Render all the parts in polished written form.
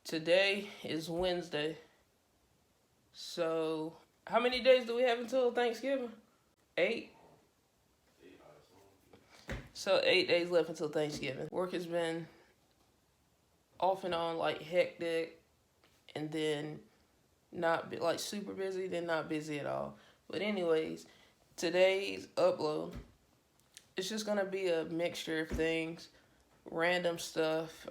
Today is Wednesday. So, how many days do we have until Thanksgiving? 8? So, 8 days left until Thanksgiving. Work has been off and on, like hectic, and then not like super busy, then not busy at all. But, anyways, today's upload, it's just gonna be a mixture of things, random stuff,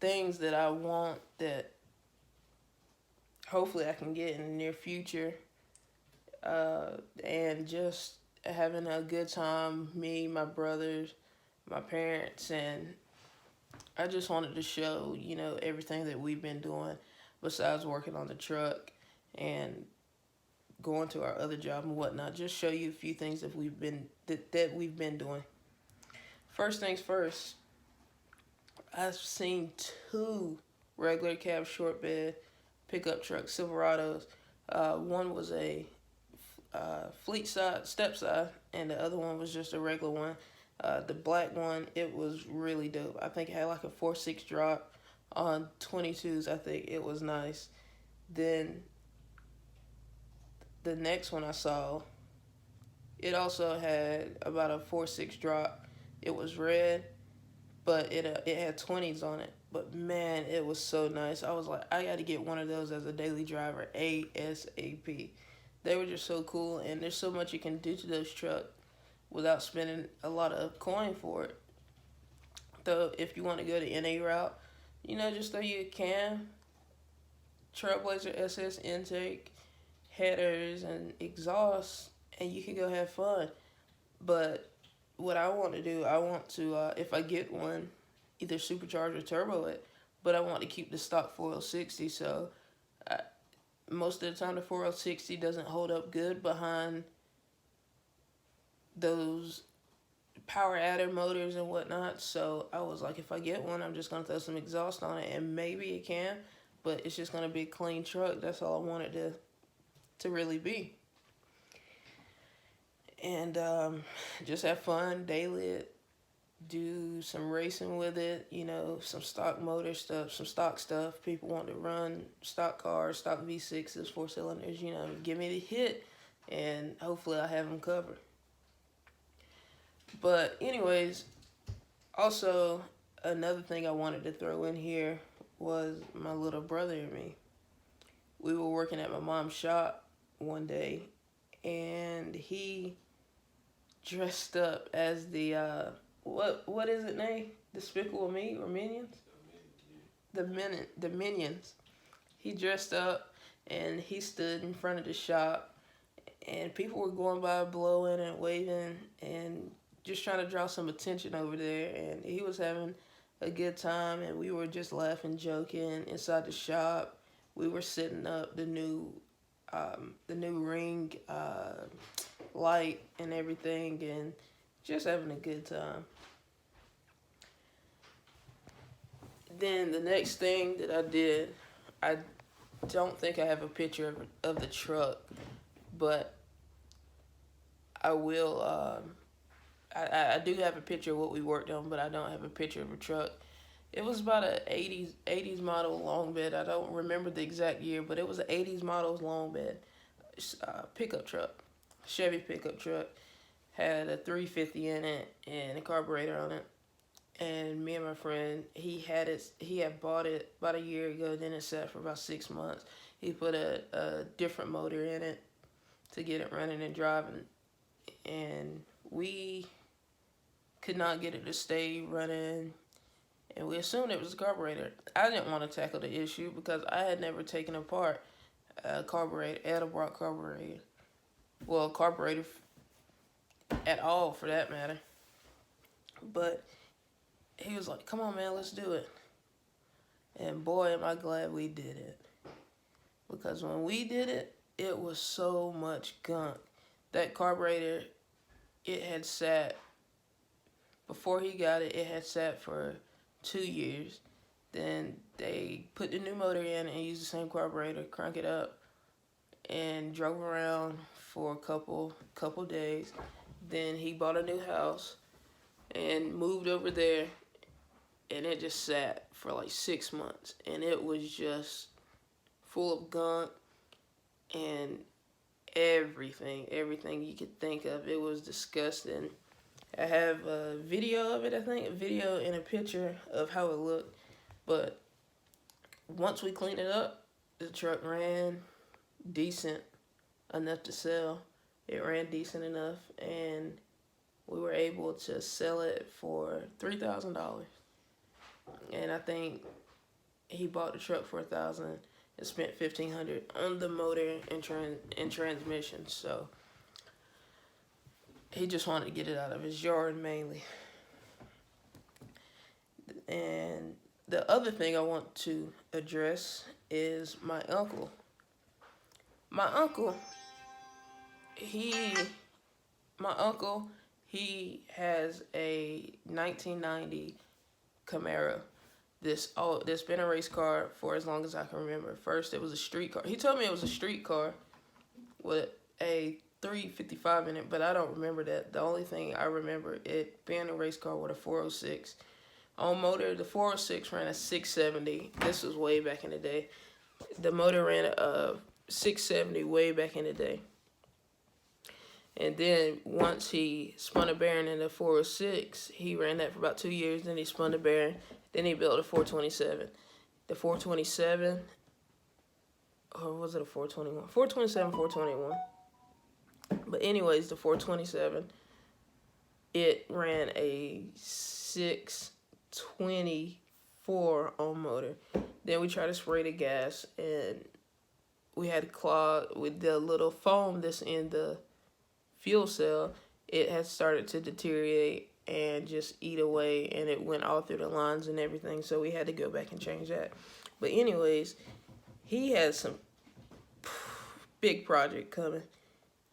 things that I want that hopefully I can get in the near future, and just having a good time, me, my brothers, my parents, and I just wanted to show, everything that we've been doing besides working on the truck and going to our other job and whatnot. Just show you a few things that we've been doing. First things first, I've seen two regular cab short bed pickup trucks, Silverados. One was a fleet side, step side, and the other one was just a regular one. The black one, it was really dope. I think it had like a 4.6 drop on 22s. I think it was nice. Then the next one I saw, it also had about a 4.6 drop. It was red, but it had 20s on it. But man, it was so nice. I was like, I got to get one of those as a daily driver ASAP. They were just so cool, and there's so much you can do to those trucks without spending a lot of coin for it. Though, if you want to go the NA route, just throw you a cam, Trailblazer SS intake, headers, and exhaust, and you can go have fun. But what I want to do, I want to, if I get one, either supercharge or turbo it, but I want to keep the stock 4L60, so most of the time the 4L60 doesn't hold up good behind those power adder motors and whatnot. So I was like, if I get one, I'm just going to throw some exhaust on it, and maybe it can, but it's just going to be a clean truck. That's all I want it to really be. And just have fun, daily it, do some racing with it, some stock motor stuff, some stock stuff. People want to run stock cars, stock V6s, 4 cylinders, give me the hit, and hopefully I have them covered. But anyways, also another thing I wanted to throw in here was my little brother and me. We were working at my mom's shop one day, and he dressed up as the what is it, Nate? Despicable Me or Minions? The Minions. He dressed up and he stood in front of the shop, and people were going by blowing and waving and just trying to draw some attention over there, and he was having a good time, and we were just laughing, joking inside the shop. We were setting up the new ring light and everything, and just having a good time. Then the next thing that I did, I don't think I have a picture of the truck, but I will. I do have a picture of what we worked on, but I don't have a picture of a truck. It was about a 80s model long bed. I don't remember the exact year, but it was an 80s model long bed pickup truck, Chevy pickup truck. Had a 350 in it and a carburetor on it. And me and my friend, he had bought it about a year ago. Then it sat for about 6 months. He put a different motor in it to get it running and driving, and we could not get it to stay running, and we assumed it was a carburetor. I didn't want to tackle the issue because I had never taken apart a carburetor, Edelbrock carburetor. Well, carburetor at all, for that matter. But he was like, come on, man, let's do it. And boy, am I glad we did it. Because when we did it, it was so much gunk. That carburetor, it had sat, before he got it, it had sat for 2 years. Then they put the new motor in and used the same carburetor, crank it up, and drove around for a couple days. Then he bought a new house and moved over there, and it just sat for like 6 months, and it was just full of gunk and everything you could think of. It was disgusting. I have a video of it, I think, a video and a picture of how it looked. But once we cleaned it up, the truck ran decent enough to sell. It ran decent enough, and we were able to sell it for $3,000. And I think he bought the truck for $1,000 and spent $1,500 on the motor and transmission. So he just wanted to get it out of his yard mainly. And the other thing I want to address is my uncle. My uncle, he has a 1990 Camaro. This been a race car for as long as I can remember. First, it was a street car. He told me it was a street car with a 355 in it, but I don't remember that. The only thing I remember it being a race car with a 406 on motor. The 406 ran a 670. This was way back in the day. The motor ran a 670 way back in the day. And then once he spun a bearing in the 406, he ran that for about 2 years. Then he spun the bearing. Then he built a 427. The 427, or was it a 421? 427, 421. But anyways, the 427, it ran a 624 on motor. Then we tried to spray the gas, and we had to clog with the little foam that's in the fuel cell. It had started to deteriorate and just eat away, and it went all through the lines and everything, so we had to go back and change that. But anyways, he has some big project coming.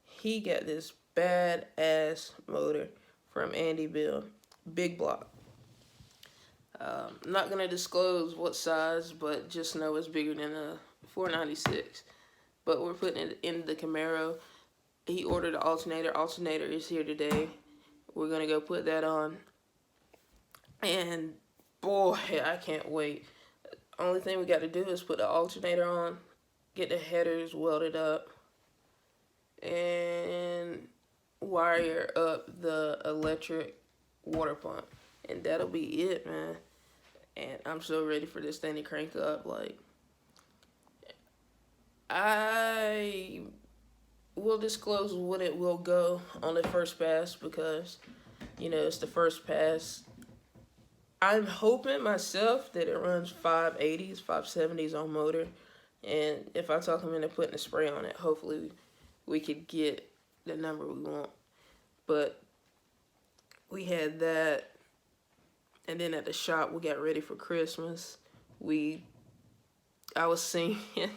He got this badass motor from Andy Bill, big block. I'm not gonna disclose what size, but just know it's bigger than a 496. But we're putting it in the Camaro. He ordered an alternator. Alternator is here today. We're gonna go put that on, and boy, I can't wait. Only thing we got to do is put the alternator on, get the headers welded up, and wire up the electric water pump, and that'll be it, man. And I'm so ready for this thing to crank up. Like, I will disclose what it will go on the first pass, because, you know, it's the first pass. I'm hoping myself that it runs 580s, 570s on motor. And if I talk him into putting a spray on it, hopefully we could get the number we want. But we had that. And then at the shop, we got ready for Christmas. I was singing.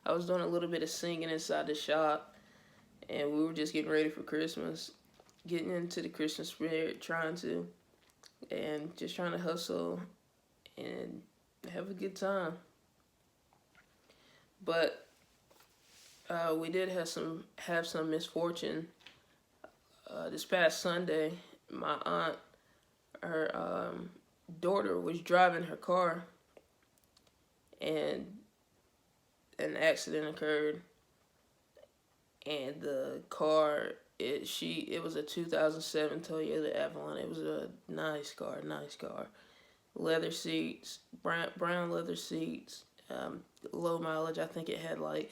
I was doing a little bit of singing inside the shop. And we were just getting ready for Christmas, getting into the Christmas spirit, trying to hustle and have a good time. But we did have some misfortune. This past Sunday, my aunt, her daughter was driving her car, and an accident occurred. And the car, it was a 2007 Toyota Avalon. It was a nice car. Leather seats, brown leather seats, low mileage. I think it had like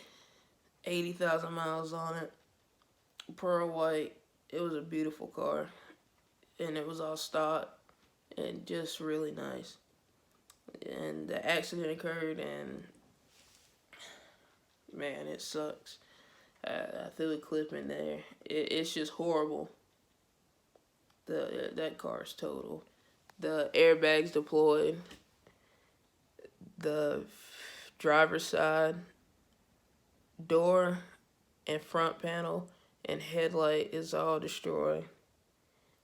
80,000 miles on it. Pearl white. It was a beautiful car, and it was all stock and just really nice. And the accident occurred, and man, it sucks. I threw a clip in there. It's just horrible. That car is total. The airbags deployed. The driver's side door and front panel and headlight is all destroyed.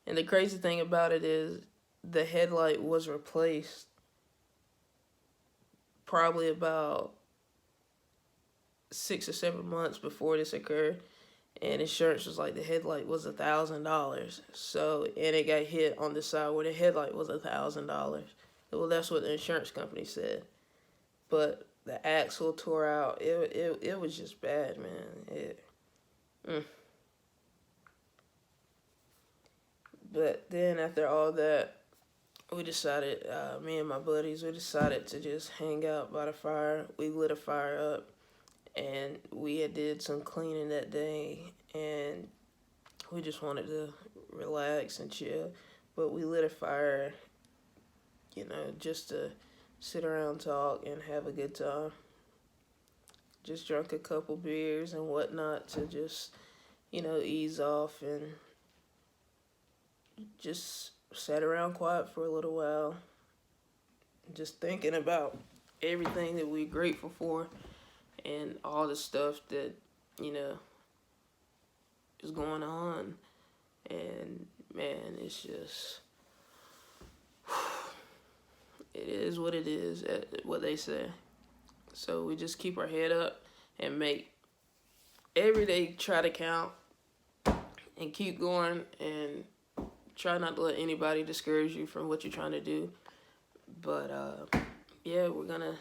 And the crazy thing about it is the headlight was replaced probably about 6 or 7 months before this occurred, and insurance was like the headlight was $1,000. So, and it got hit on the side where the headlight was $1,000. Well, that's what the insurance company said. But the axle tore out. It was just bad, man. Mm. But then after all that, we decided, me and my buddies, we decided to just hang out by the fire. We lit a fire up, and we had did some cleaning that day, and we just wanted to relax and chill. But we lit a fire, just to sit around, talk, and have a good time. Just drank a couple beers and whatnot to just, ease off, and just sat around quiet for a little while, just thinking about everything that we're grateful for and all the stuff that, is going on. And man, it's just, it is what it is, what they say. So we just keep our head up and make every day try to count and keep going, and try not to let anybody discourage you from what you're trying to do. But yeah, we're gonna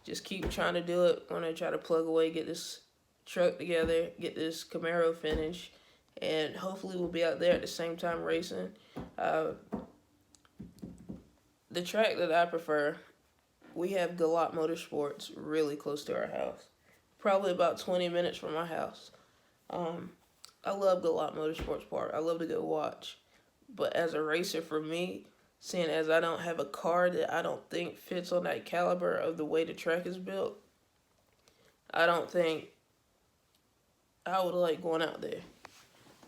just keep trying to do it. We're gonna try to plug away, get this truck together, get this Camaro finished, and hopefully we'll be out there at the same time racing. The track that I prefer, we have Galot Motorsports really close to our house, probably about 20 minutes from my house. I love Galot Motorsports Park. I love to go watch. But as a racer, for me, seeing as I don't have a car that I don't think fits on that caliber of the way the track is built, I don't think I would like going out there.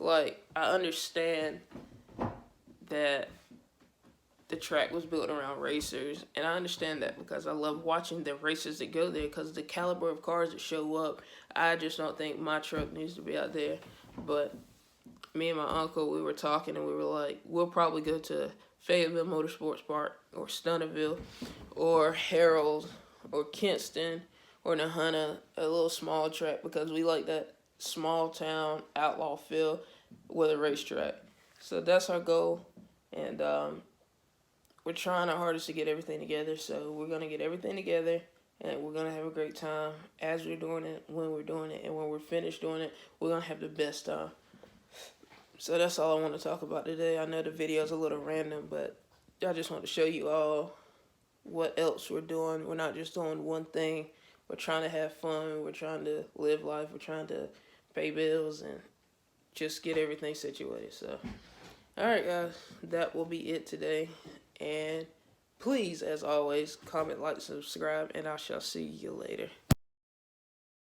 Like, I understand that the track was built around racers, and I understand that because I love watching the racers that go there, because the caliber of cars that show up, I just don't think my truck needs to be out there. But me and my uncle, we were talking, and we were like, we'll probably go to Fayetteville Motorsports Park, or Stunnerville, or Harold, or Kinston, or Nahunta, a little small track, because we like that small town outlaw feel with a racetrack. So that's our goal, and we're trying our hardest to get everything together. So we're going to get everything together, and we're going to have a great time as we're doing it, when we're doing it, and when we're finished doing it, we're going to have the best time. So that's all I want to talk about today. I know the video's a little random, but I just want to show you all what else we're doing. We're not just doing one thing. We're trying to have fun. We're trying to live life. We're trying to pay bills and just get everything situated. So, all right, guys, that will be it today. And please, as always, comment, like, subscribe, and I shall see you later.